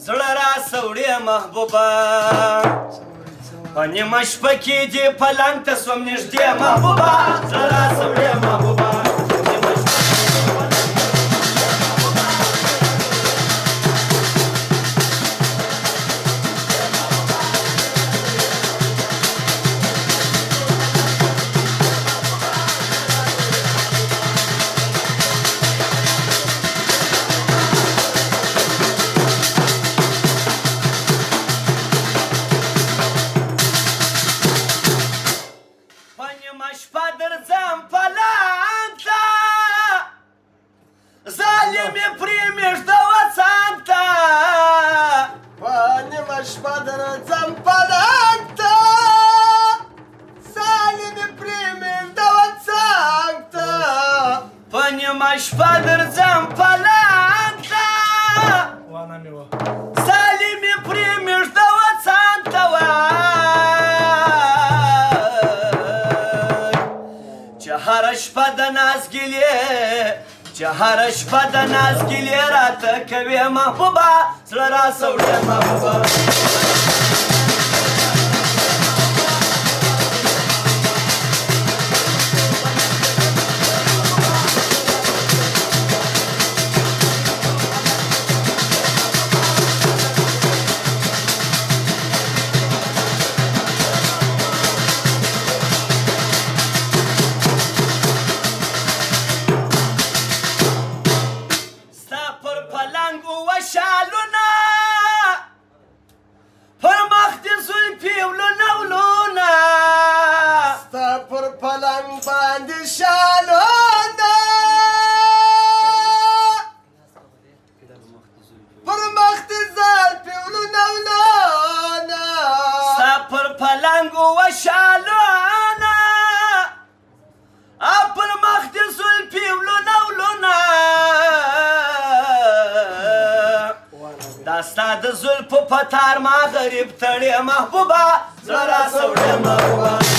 زړه را سوړې محبوبه په نیمه شپه کې دې پلنګ ته سوم نږدې محبوبه زړه را سوړې محبوبه شپه درځم پلنګ ته ظالم یې پرې مېږده څنګ ته په نیمه شپه درځم پلنګ ته ظالم یې پرې مېږده څنګ ته په نیمه شپه درځم پلنګ ته ظالم یې پرې مېږده څنګ ته هره شپه د ناز ګیلې چې هره شپه د ناز ګیلې راته کوې محبوبه زړه را سوړې محبوبه شالونه پر مخ دې زلفې ولونه ولونه ستا پر پلنګ باندې شالونه پر مخ دې زلفې ولونه ولونه ستا پر پلنګ وه شالونه او پر مخ دې زلفې ولونه ولونه دا ستا د زلفو په تار ما غریب تړې محبوبه زړه را سوړې محبوبه